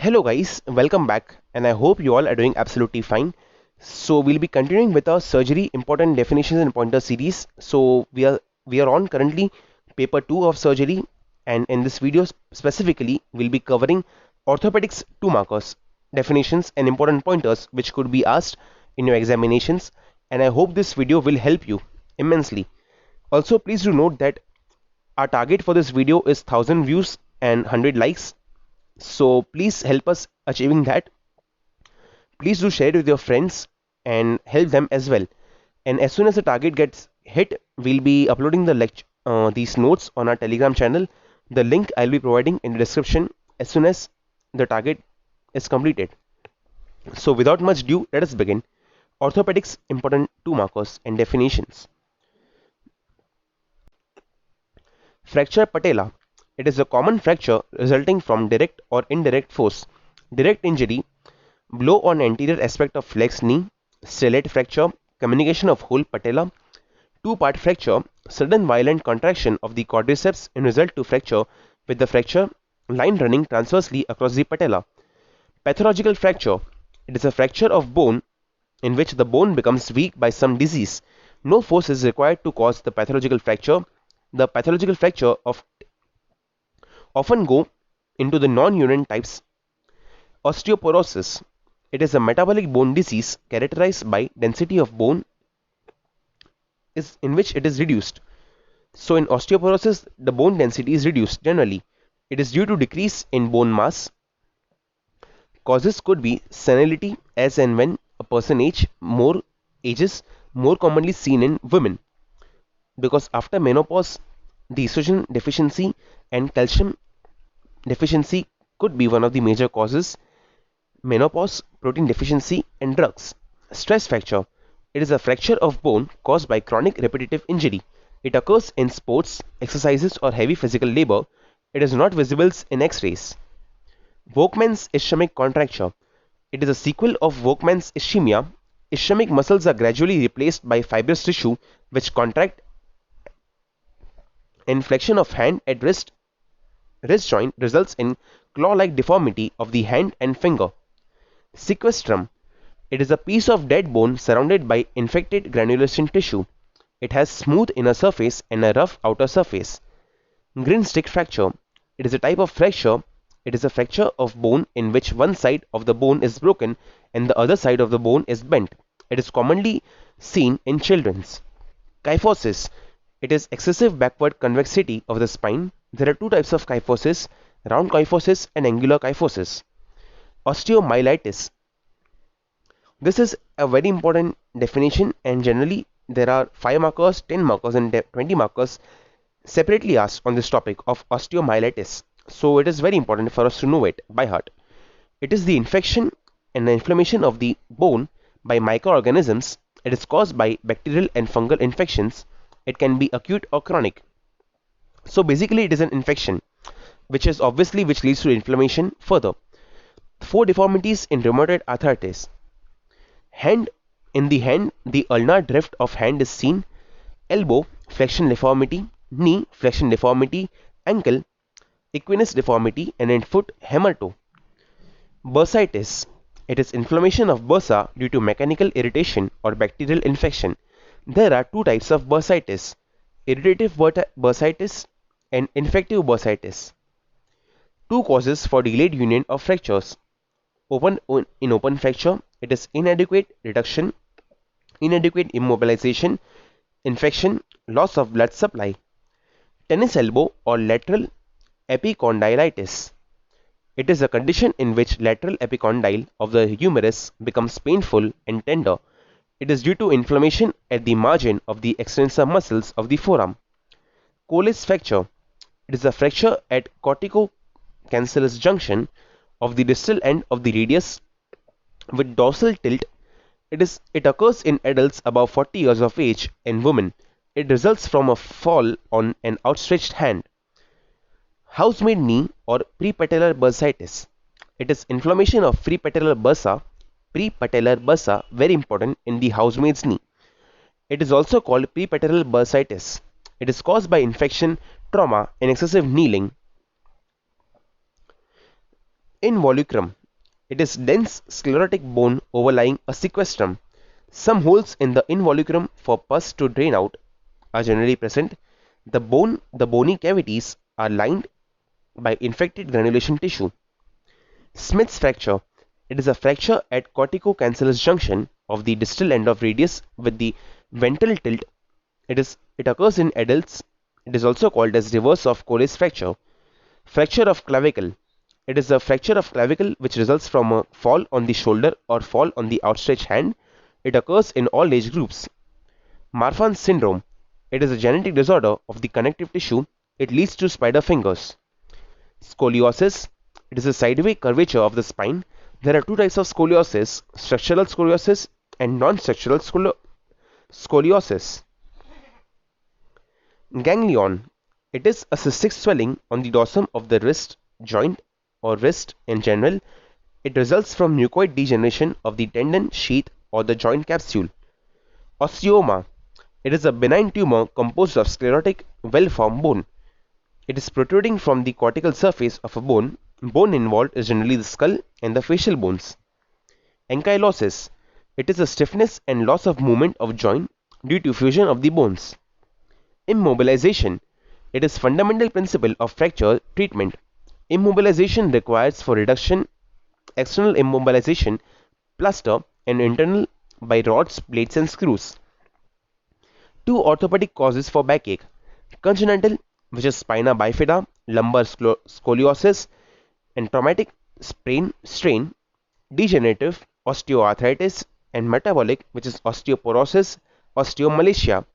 Hello guys, welcome back and I hope you all are doing absolutely fine. So we'll be continuing with our surgery important definitions and pointer series. So we are on currently paper 2 of surgery, and in this video specifically we'll be covering orthopedics 2 markers, definitions and important pointers which could be asked in your examinations, and I hope this video will help you immensely. Also please do note that our target for this video is 1000 views and 100 likes, so please help us achieving that. Please do share it with your friends and help them as well. And as soon as the target gets hit, we'll be uploading these notes on our Telegram channel. The link I'll be providing in the description as soon as the target is completed. So without much ado, let us begin. Orthopedics important 2 markers and definitions. Fracture patella. It is a common fracture resulting from direct or indirect force. Direct injury: blow on anterior aspect of flex knee, stellate fracture, communication of whole patella. Two-part fracture: sudden violent contraction of the quadriceps in result to fracture with the fracture line running transversely across the patella. Pathological fracture: it is a fracture of bone in which the bone becomes weak by some disease. No force is required to cause the pathological fracture. The pathological fracture often go into the non-urine types. Osteoporosis: it is a metabolic bone disease characterized by density of bone in which it is reduced. So in osteoporosis, the bone density is reduced generally. It is due to decrease in bone mass. Causes could be senility, as and when a person ages, more commonly seen in women, because after menopause, the estrogen deficiency and calcium deficiency could be one of the major causes. Menopause, protein deficiency, and drugs. Stress fracture: it is a fracture of bone caused by chronic repetitive injury. It occurs in sports, exercises, or heavy physical labor. It is not visible in X-rays. Volkmann's ischemic contracture: it is a sequel of Volkmann's ischemia. Ischemic muscles are gradually replaced by fibrous tissue which contract. Inflection of hand at wrist joint results in claw-like deformity of the hand and finger. Sequestrum: it is a piece of dead bone surrounded by infected granulation tissue. It has smooth inner surface and a rough outer surface. Green stick fracture: it is a type of fracture. It is a fracture of bone in which one side of the bone is broken and the other side of the bone is bent. It is commonly seen in children. Kyphosis: it is excessive backward convexity of the spine. There are two types of kyphosis: round kyphosis and angular kyphosis. Osteomyelitis: this is a very important definition, and generally there are 5 markers, 10 markers and 20 markers separately asked on this topic of osteomyelitis. So it is very important for us to know it by heart. It is the infection and the inflammation of the bone by microorganisms. It is caused by bacterial and fungal infections. It can be acute or chronic. So basically it is an infection which leads to inflammation further. 4 deformities in rheumatoid arthritis. Hand: in the hand, the ulnar drift of hand is seen. Elbow: flexion deformity. Knee: flexion deformity. Ankle: equinus deformity, and in foot, hamarto. Bursitis: it is inflammation of bursa due to mechanical irritation or bacterial infection. There are 2 types of bursitis: irritative bursitis and infective bursitis. 2 causes for delayed union of fractures. In open fracture, it is inadequate reduction, inadequate immobilization, infection, loss of blood supply. Tennis elbow or lateral epicondylitis: it is a condition in which lateral epicondyle of the humerus becomes painful and tender. It is due to inflammation at the margin of the extensor muscles of the forearm. Colles fracture: it is a fracture at corticocancellous junction of the distal end of the radius with dorsal tilt. It occurs in adults above 40 years of age and women. It results from a fall on an outstretched hand. Housemaid knee or prepatellar bursitis: it is inflammation of prepatellar bursa, very important, in the housemaid's knee. It is also called prepatellar bursitis. It is caused by infection, trauma, and excessive kneeling. Involucrum. It is dense sclerotic bone overlying a sequestrum. Some holes in the involucrum for pus to drain out are generally present. The bony cavities are lined by infected granulation tissue. Smith's fracture. It is a fracture at corticocancellous junction of the distal end of radius with the ventral tilt. It occurs in adults. It is also called as reverse of Colles fracture. Fracture of clavicle. It is a fracture of clavicle which results from a fall on the shoulder or fall on the outstretched hand. It occurs in all age groups. Marfan's syndrome. It is a genetic disorder of the connective tissue. It leads to spider fingers. Scoliosis. It is a sideways curvature of the spine. There are two types of scoliosis: structural scoliosis and non-structural scoliosis. Ganglion. It is a cystic swelling on the dorsum of the wrist joint or wrist in general. It results from mucoid degeneration of the tendon sheath or the joint capsule. Osteoma. It is a benign tumor composed of sclerotic, well-formed bone. It is protruding from the cortical surface of a bone. Bone involved is generally the skull and the facial bones. Ankylosis. It is a stiffness and loss of movement of joint due to fusion of the bones. Immobilization. It is fundamental principle of fracture treatment. Immobilization requires for reduction external immobilization, plaster, and internal by rods, plates, and screws. Two orthopedic causes for backache: congenital, which is spina bifida, lumbar scoliosis, and traumatic strain, degenerative, osteoarthritis, and metabolic, which is osteoporosis, osteomalacia.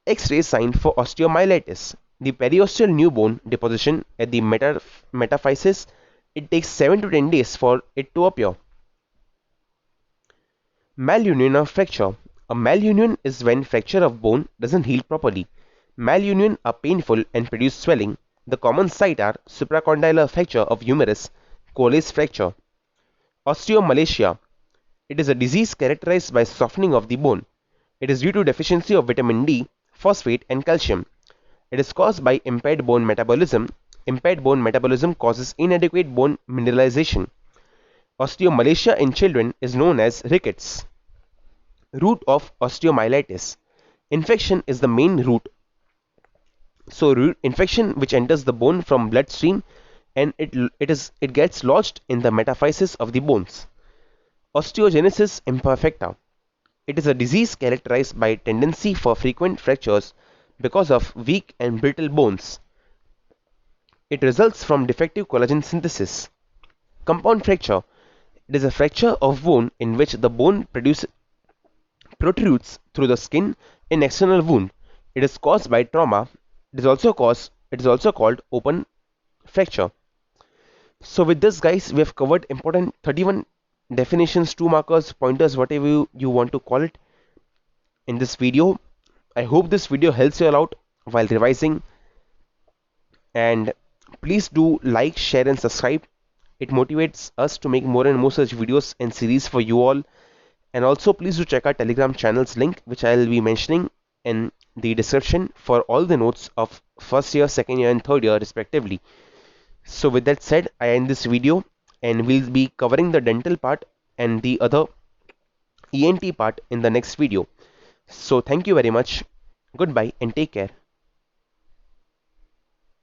X-ray sign for osteomyelitis. The periosteal new bone deposition at the metaphysis. It takes 7 to 10 days for it to appear. Malunion of fracture. A malunion is when fracture of bone doesn't heal properly. Malunion are painful and produce swelling. The common site are supracondylar fracture of humerus, Colles fracture. Osteomalacia. It is a disease characterized by softening of the bone. It is due to deficiency of vitamin D, phosphate, and calcium. It is caused by impaired bone metabolism. Impaired bone metabolism causes inadequate bone mineralization. Osteomalacia in children is known as rickets. Root of osteomyelitis. Infection is the main root. So infection which enters the bone from bloodstream and it gets lodged in the metaphysis of the bones. Osteogenesis imperfecta. It is a disease characterized by tendency for frequent fractures because of weak and brittle bones. It results from defective collagen synthesis. Compound fracture. It is a fracture of bone in which the bone protrudes through the skin in external wound. It is caused by trauma. It is also called open fracture. So with this, guys, we have covered important 31 definitions, 2 markers, pointers, whatever you want to call it in this video. I hope this video helps you all out while revising, and please do like, share, and subscribe. It motivates us to make more and more such videos and series for you all. And also please do check our Telegram channel's link, which I will be mentioning in the description, for all the notes of first year, second year, and third year respectively. So with that said, I end this video, and we'll be covering the dental part and the other ENT part in the next video. So thank you very much. Goodbye and take care.